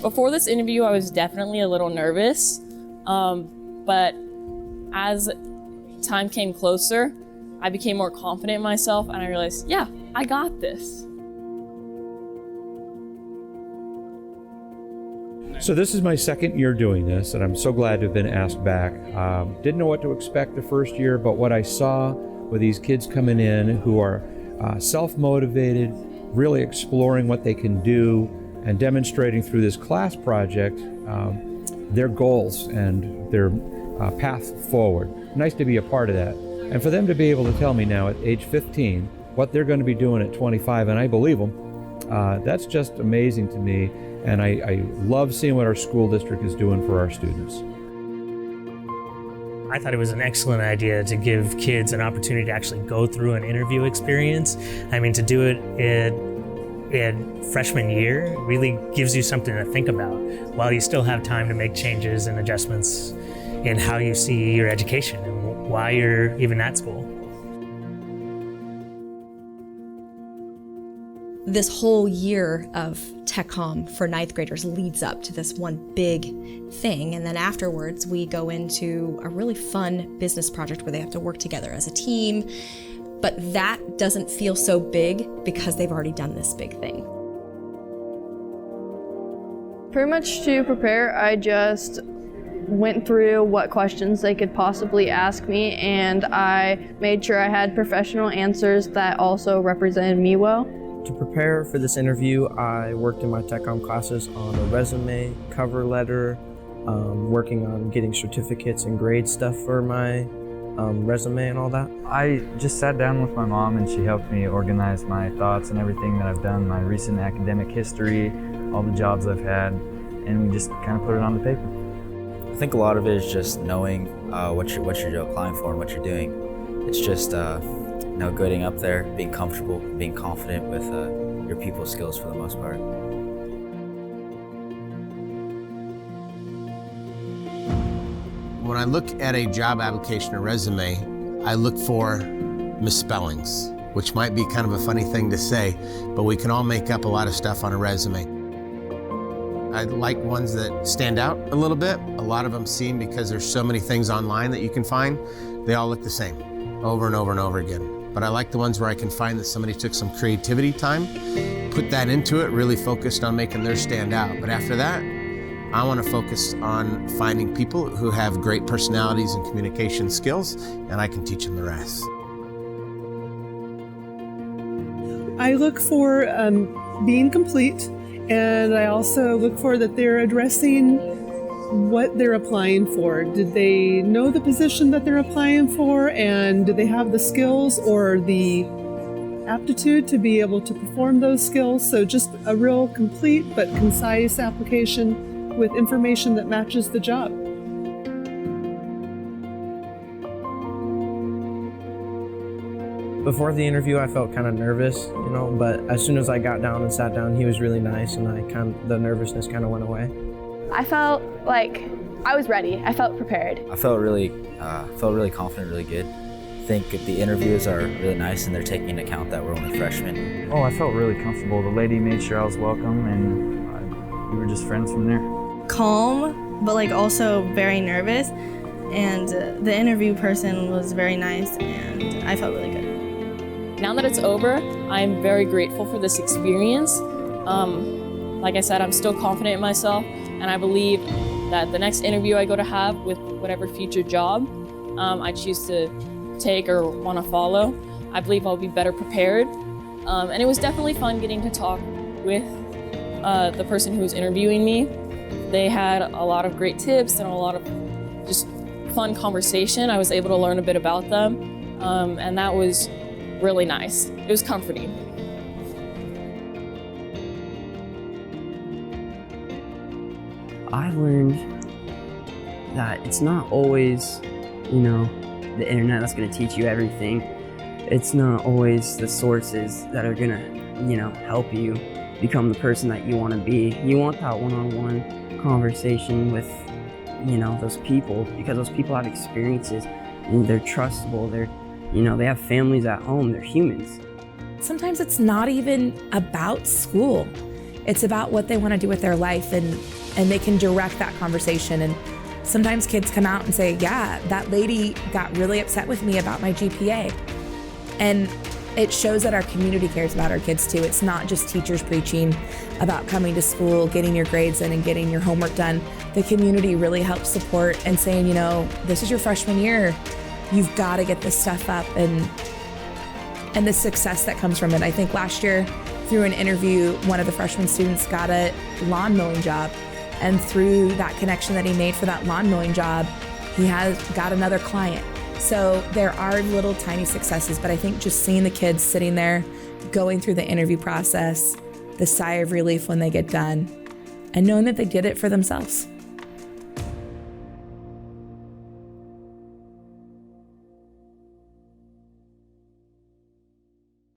Before this interview, I was definitely a little nervous, but as time came closer, I became more confident in myself and I realized, yeah, I got this. So this is my second year doing this, and I'm so glad to have been asked back. Didn't know what to expect the first year, but what I saw with these kids coming in who are self-motivated, really exploring what they can do, and demonstrating through this class project their goals and their path forward. Nice to be a part of that. And for them to be able to tell me now at age 15 what they're going to be doing at 25, and I believe them, that's just amazing to me. And I love seeing what our school district is doing for our students. I thought it was an excellent idea to give kids an opportunity to actually go through an interview experience. I mean, to do it in freshman year really gives you something to think about while you still have time to make changes and adjustments in how you see your education and why you're even at school. This whole year of Tech Comm for ninth graders leads up to this one big thing, and then afterwards we go into a really fun business project where they have to work together as a team, but that doesn't feel so big because they've already done this big thing. Pretty much to prepare, I just went through what questions they could possibly ask me, and I made sure I had professional answers that also represented me well. To prepare for this interview, I worked in my Tech Comm classes on a resume, cover letter, working on getting certificates and grade stuff for my resume and all that. I just sat down with my mom and she helped me organize my thoughts and everything that I've done, my recent academic history, all the jobs I've had, and we just kind of put it on the paper. I think a lot of it is just knowing what you're applying for and what you're doing. It's just getting up there, being comfortable, being confident with your people skills for the most part. When I look at a job application or resume, I look for misspellings, which might be kind of a funny thing to say, but we can all make up a lot of stuff on a resume. I like ones that stand out a little bit. A lot of them seem, because there's so many things online that you can find, they all look the same over and over and over again. But I like the ones where I can find that somebody took some creativity time, put that into it, really focused on making theirs stand out. But after that, I want to focus on finding people who have great personalities and communication skills, and I can teach them the rest. I look for being complete, and I also look for that they're addressing what they're applying for. Did they know the position that they're applying for, and do they have the skills or the aptitude to be able to perform those skills? So just a real complete but concise application with information that matches the job. Before the interview, I felt kind of nervous, but as soon as I got down and sat down, he was really nice, and the nervousness kind of went away. I felt like I was ready. I felt prepared. I felt really confident, really good. I think the interviews are really nice, and they're taking into account that we're only freshmen. Oh, I felt really comfortable. The lady made sure I was welcome, and we were just friends from there. Calm, but also very nervous, and the interview person was very nice, and I felt really good. Now that it's over, I'm very grateful for this experience. Like I said, I'm still confident in myself, and I believe that the next interview I go to have with whatever future job I choose to take or want to follow, I believe I'll be better prepared. And it was definitely fun getting to talk with the person who was interviewing me. They had a lot of great tips and a lot of just fun conversation. I was able to learn a bit about them, and that was really nice. It was comforting. I learned that it's not always, the internet that's going to teach you everything. It's not always the sources that are going to, help you become the person that you want to be. You want that one-on-one conversation with, those people, because those people have experiences, and they're trustable, they have families at home, they're humans. Sometimes it's not even about school. It's about what they want to do with their life, and they can direct that conversation. And sometimes kids come out and say, yeah, that lady got really upset with me about my GPA. And it shows that our community cares about our kids too. It's not just teachers preaching about coming to school, getting your grades in and getting your homework done. The community really helps support and saying, you know, this is your freshman year. You've got to get this stuff up, and the success that comes from it. I think last year through an interview, one of the freshman students got a lawn mowing job. And through that connection that he made for that lawn mowing job, he has got another client. So there are little tiny successes, but I think just seeing the kids sitting there, going through the interview process, the sigh of relief when they get done, and knowing that they did it for themselves.